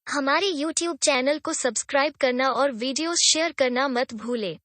हमारे YouTube channel को subscribe करना और वीडियोस शेयर करना मत भूलें।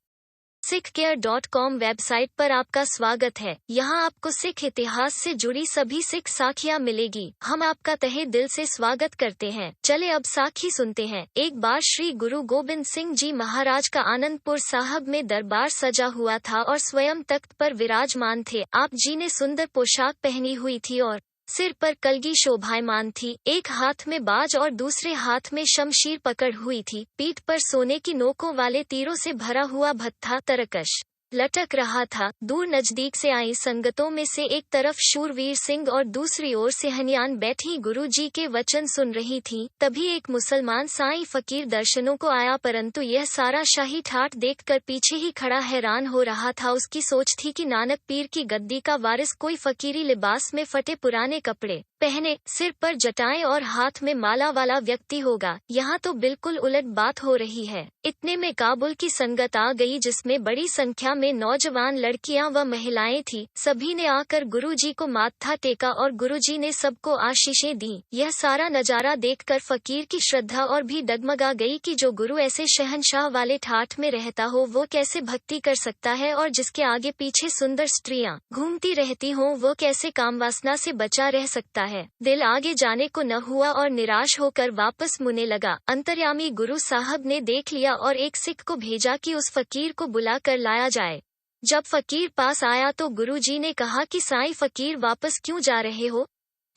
sikhcare.com वेबसाइट पर आपका स्वागत है। यहाँ आपको सिख इतिहास से जुड़ी सभी सिख साखियाँ मिलेगी। हम आपका तहे दिल से स्वागत करते हैं। चले अब साखी सुनते हैं। एक बार श्री गुरु गोबिंद सिंह जी महाराज का आनंदपुर साहब में दरबार सजा हुआ था और स्वयं तख्त पर विराजमान थे। आप जी ने सुंदर पोशाक पहनी हुई थी और सिर पर कलगी शोभायमान थी। एक हाथ में बाज और दूसरे हाथ में शमशीर पकड़ हुई थी। पीठ पर सोने की नोकों वाले तीरों से भरा हुआ भत्था तरकश लटक रहा था। दूर नजदीक से आई संगतों में से एक तरफ शूरवीर सिंह और दूसरी ओर से हनियान बैठी गुरु जी के वचन सुन रही थी। तभी एक मुसलमान साईं फकीर दर्शनों को आया, परंतु यह सारा शाही ठाट देखकर पीछे ही खड़ा हैरान हो रहा था। उसकी सोच थी कि नानक पीर की गद्दी का वारिस कोई फकीरी लिबास में फटे पुराने कपड़े पहने, सिर पर जटाएं और हाथ में माला वाला व्यक्ति होगा। यहाँ तो बिल्कुल उलट बात हो रही है। इतने में काबुल की संगत आ गई, जिसमें बड़ी संख्या में नौजवान लड़कियां व महिलाएं थी। सभी ने आकर गुरुजी को माथा टेका और गुरुजी ने सबको आशीषें दी। यह सारा नजारा देखकर फकीर की श्रद्धा और भी डगमगा गई कि जो गुरु ऐसे शहंशाह वाले ठाठ में रहता हो वो कैसे भक्ति कर सकता है, और जिसके आगे पीछे सुंदर स्त्रियां घूमती रहती हों वो कैसे कामवासना से बचा रह सकता है। दिल आगे जाने को न हुआ और निराश होकर वापस मुड़ने लगा। अंतर्यामी गुरु साहब ने देख लिया और एक सिख को भेजा कि उस फकीर को बुला कर लाया जाए। जब फकीर पास आया तो गुरुजी ने कहा कि साईं फकीर वापस क्यों जा रहे हो?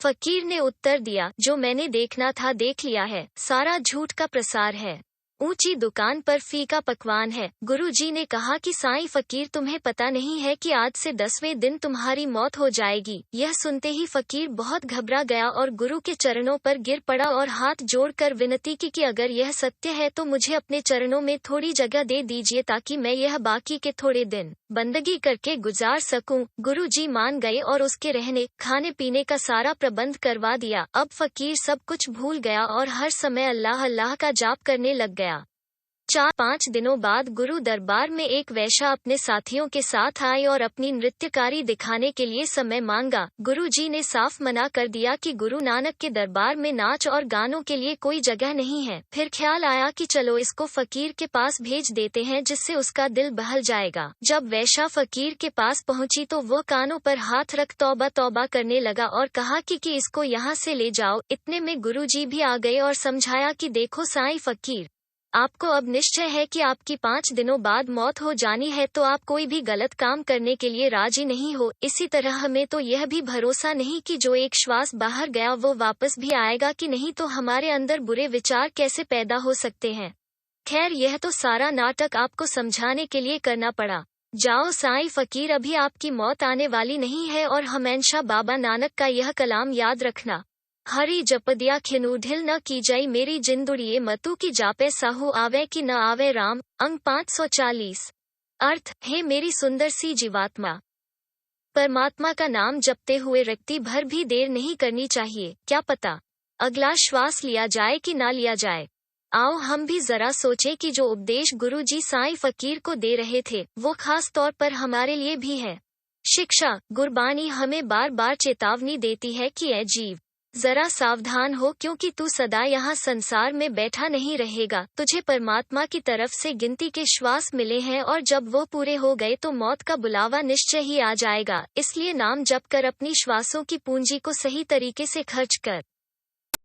फकीर ने उत्तर दिया, जो मैंने देखना था देख लिया है, सारा झूठ का प्रसार है। ऊंची दुकान पर फीका पकवान है। गुरुजी ने कहा कि साईं फकीर, तुम्हें पता नहीं है कि आज से 10वें दिन तुम्हारी मौत हो जाएगी। यह सुनते ही फकीर बहुत घबरा गया और गुरु के चरणों पर गिर पड़ा और हाथ जोड़कर विनती की कि अगर यह सत्य है तो मुझे अपने चरणों में थोड़ी जगह दे दीजिए ताकि मैं यह बाकी के थोड़े दिन बंदगी करके गुजार सकूं। गुरुजी मान गए और उसके रहने खाने पीने का सारा प्रबंध करवा दिया। अब फकीर सब कुछ भूल गया और हर समय अल्लाह अल्लाह का जाप करने लग गया। 4-5 दिनों बाद गुरु दरबार में एक वैश्या अपने साथियों के साथ आई और अपनी नृत्यकारी दिखाने के लिए समय मांगा। गुरुजी ने साफ मना कर दिया कि गुरु नानक के दरबार में नाच और गानों के लिए कोई जगह नहीं है। फिर ख्याल आया कि चलो इसको फकीर के पास भेज देते हैं, जिससे उसका दिल बहल जाएगा। जब वैश्या फकीर के पास पहुंची तो वो कानों पर हाथ रख तौबा तौबा करने लगा और कहा कि इसको यहाँ से ले जाओ। इतने में गुरुजी भी आ गए और समझाया कि देखो साईं फकीर, आपको अब निश्चय है कि आपकी 5 दिनों बाद मौत हो जानी है, तो आप कोई भी गलत काम करने के लिए राजी नहीं हो। इसी तरह हमें तो यह भी भरोसा नहीं कि जो एक श्वास बाहर गया वो वापस भी आएगा कि नहीं, तो हमारे अंदर बुरे विचार कैसे पैदा हो सकते हैं। खैर, यह तो सारा नाटक आपको समझाने के लिए करना पड़ा। जाओ साईं फकीर, अभी आपकी मौत आने वाली नहीं है और हमेशा बाबा नानक का यह कलाम याद रखना, हरि जपदिया खिनु ढिल न की जाई मेरी जिंदुड़िए मतु की जापे साहू आवे कि न आवे राम। अंक 540। अर्थ, हे मेरी सुंदर सी जीवात्मा, परमात्मा का नाम जपते हुए रत्ती भर भी देर नहीं करनी चाहिए। क्या पता अगला श्वास लिया जाए कि ना लिया जाए। आओ हम भी जरा सोचें कि जो उपदेश गुरुजी साईं फकीर को दे रहे थे वो खास तौर पर हमारे लिए भी है। शिक्षा गुरबानी हमें बार बार चेतावनी देती है कि ऐ जीव, जरा सावधान हो, क्योंकि तू सदा यहाँ संसार में बैठा नहीं रहेगा। तुझे परमात्मा की तरफ से गिनती के श्वास मिले हैं और जब वो पूरे हो गए तो मौत का बुलावा निश्चय ही आ जाएगा। इसलिए नाम जप कर अपनी श्वासों की पूंजी को सही तरीके से खर्च कर।